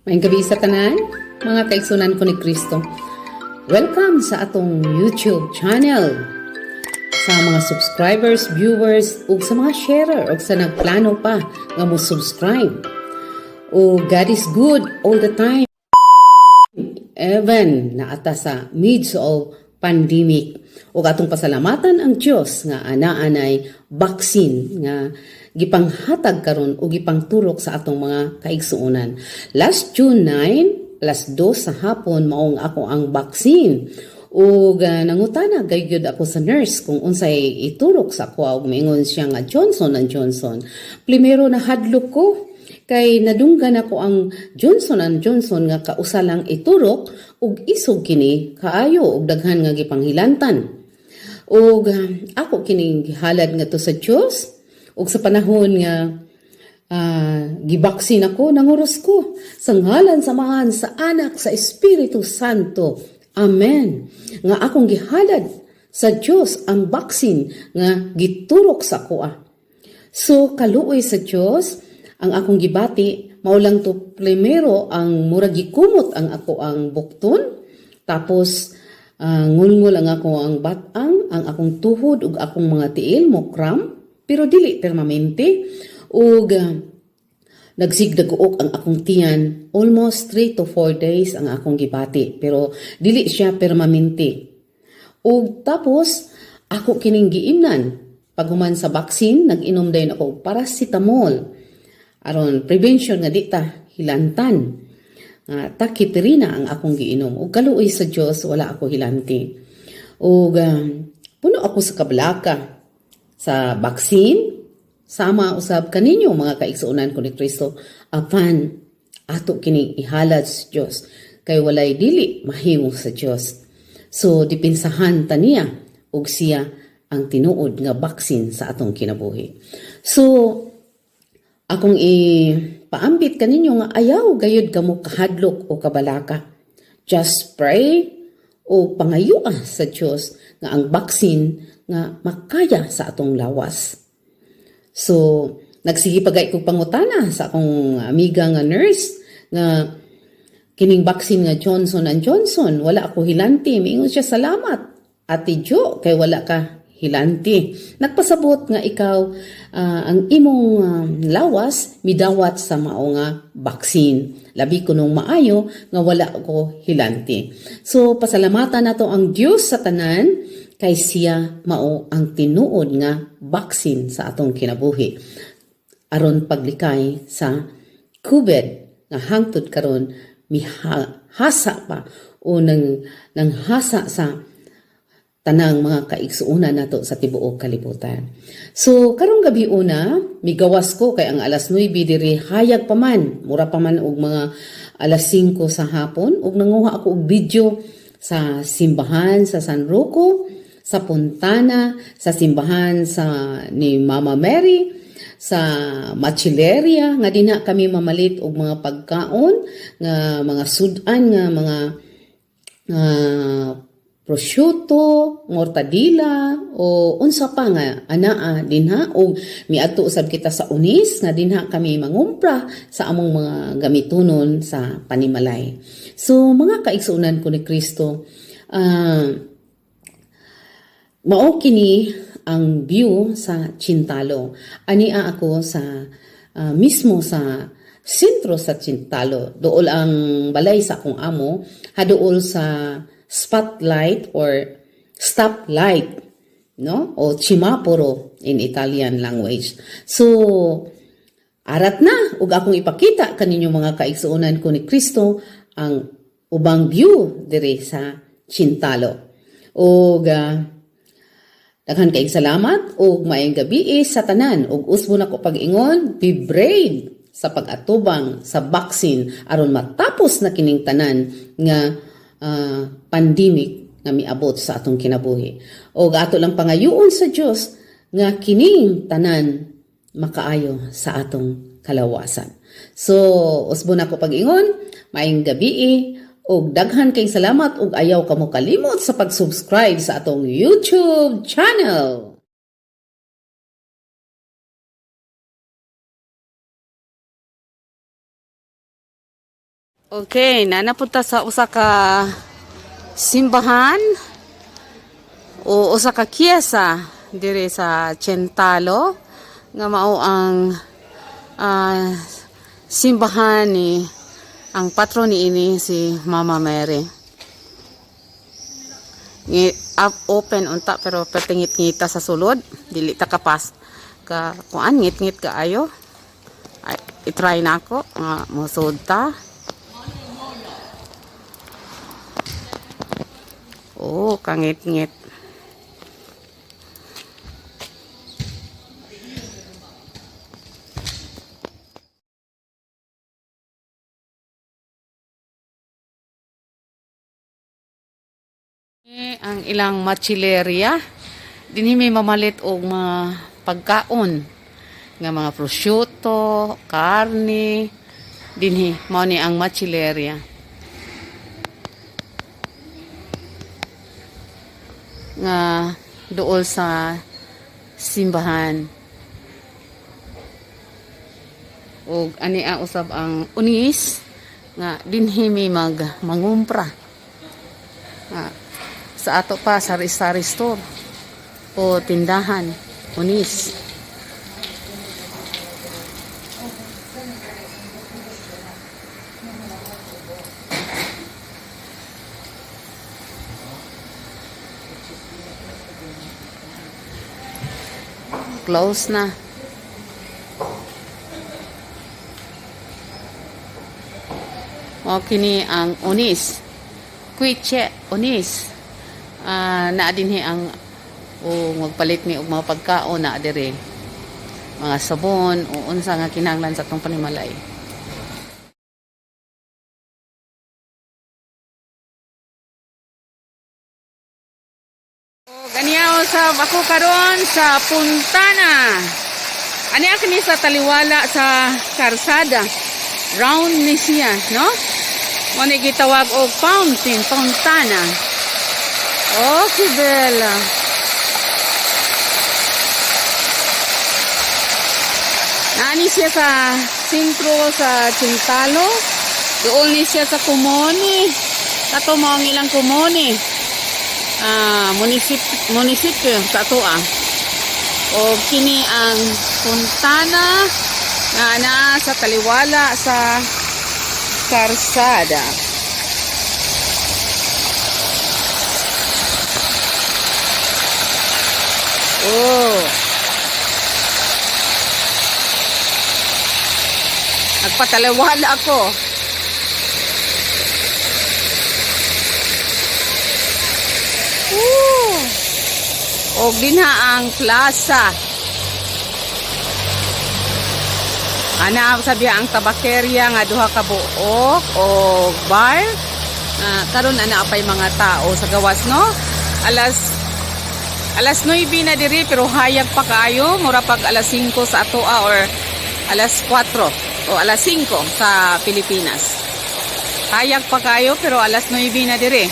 May gabi sa tanan, mga kaigsunan ko ni Kristo. Welcome sa atong YouTube channel. Sa mga subscribers, viewers, ug sa mga sharer, ug sa nagplano pa nga mo subscribe. O God is good all the time. Even naata sa midst of pandemic. Ug atong pasalamatan ang Dios nga anaanay vaccine nga gipanghatag karon o gipangturok sa atong mga kaigsuonan. Last June 9, alas 2 sa hapon maong ako ang vaccine. Ug nangutana gayud ako sa nurse kung unsay iturok sa ako ug moingon siya nga Johnson & Johnson. Primero na hadlok ko kay nadunggan ako ang Johnson & Johnson nga kausa lang iturok ug isog kini kaayo ug daghan nga gipanghilantan. Ug ako kining gihalad nga to sa Dios. Ug sa panahon nga gibaksin ako, nanguros ko sa ngalan samahan sa anak sa Espiritu Santo. Amen. Nga akong gihalad sa Dios ang baksin nga giturok sa kuha. So kaluoy sa Dios ang akong gibati, maulang to primero ang murag gikumot ang ako ang bukton, tapos ngulngul ang ako ang batang, ang akong tuhod ug akong mga tiil mo cramp. Pero dili permanente ug nagsigdaguok ang akong tiyan almost 3 to 4 days ang akong gibati pero dili siya permanente. Ug tapos ako kining giimnan paghuman sa vaccine nag-inom din ako paracetamol aron prevention nga di ta hilantan. Takipirina ang akong giinom ug kaluoy sa Dios wala ako hilanti. Ug puno ako sa kabalaka sa vaccine, sama usab kaninyo mga kaigsuonan ko ni Kristo, apan ato kining ihalad sa Dios kay walay dili mahimo sa Dios. So dipinsahan ta niya ug siya ang tinuod nga vaccine sa atong kinabuhi. So akong ipaambit kaninyo nga ayaw gayud kamo kahadlok o kabalaka. Just pray o pangayua sa Dios nga ang vaccine nga makaya sa atong lawas. So, nagsige pagay kog pangutana sa akong amiga nga nurse nga kining vaccine nga Johnson & Johnson, wala ako hilanti. Miingon siya, salamat, Ate Jo, kay wala ka hilanti. Nagpasabot nga ikaw ang imong lawas midawat sa mao nga vaccine. Labi ko nung maayo nga wala ko hilanti. So, pasalamatan nato ang Dios sa tanan kay siya mao ang tinuod nga vaccine sa atong kinabuhi aron paglikay sa COVID nga hangtod karon mihasa pa o nang hasa sa tanang mga kaigsuonan nato sa tibuok kalibutan. So karong gabi una migawas ko kay ang alas 9 diri hayag pa man mura pa man og mga alas 5 sa hapon ug nanguha ako og video sa simbahan sa San Rocco, sa Puntana, sa simbahan ni Mama Mary, sa Machileria, nga dinha kami mamalit og mga pagkaon, nga mga sudan, nga mga prosciutto, mortadilla, o unsa pa nga anaa dinha, o miadto usab kita sa Unis, nga dinha kami mangumpra sa among mga gamitunon sa panimalay. So, mga kaigsuonan ko ni Kristo, mao kini ang view sa Chintalo. Ania ako sa mismo sa sentro sa Chintalo. Dool ang balay sa akong amo, haduol sa spotlight or stoplight, no? O cimaporo in Italian language. So arat na ug akong ipakita kaninyo mga kaigsuonan ko ni Kristo ang ubang view diri sa Chintalo. Ug daghan kayong salamat ug maayong gabi sa tanan ug usbo na ko pag-ingon, be brave sa pag-atubang sa vaccine aron matapos na kining tanan nga pandemic nga miabot sa atong kinabuhi. Ug ato lang pangayuon sa Dios nga kining tanan makaayo sa atong kalawasan. So usbo na ko pag-ingon, maayong gabi ug daghan kayong salamat ug ayaw kamo kalimot sa pag-subscribe sa atong YouTube channel. Okay, nanapunta sa usa ka simbahan o usa ka kiyesa dire sa Chentalo nga mao ang simbahan ni ang patron ni ini si Mama Mary. Open unta pero patingit-ngita sa sulod, dili ta kapas ka kuan ngit-ngit kaayo. Ay, i-try na ako nga musud ta. Oh, kangit-ngit. Ang ilang machileria dinhi may mamalit og mga pagkaon nga mga prosciutto, karne dinhi mao ni ang machileria nga duol sa simbahan. Og ani ang usab ang unis nga dinhi may mangumpra sa ato pa sari-sari store o tindahan unis. Close na. O kini ang unis. Kuitse unis. Na dinhi ang magpalit ni og mga pagkaon na dire. Mga sabon o unsa nga kinahanglan sa atong panimalay. Ganiyaw sa ako karon sa Puntana. Ani kini sa taliwala sa karsada. Round ni siya, no? Mo ni gitawag og fountain, Puntana. Oh, que bela! Naani siya sa sentro sa Chintalo. Doon ni siya sa Kumoni. Kato mo ang ilang Kumoni. Munisipyo sa Atoa. O kini ang Puntana na sa taliwala sa karsada. Oh. Nagpataliwala ako. O dinha ang plaza. Ana sabi ang tabakerya nga duha ka buok o bar. Karon ana apay mga tao sa gawas, no? Alas 9 na diri pero hayag pa kayo, mura pag alas 5 sa Atoa or alas 4 o alas 5 sa Pilipinas. Hayag pa kayo pero alas 9 na diri.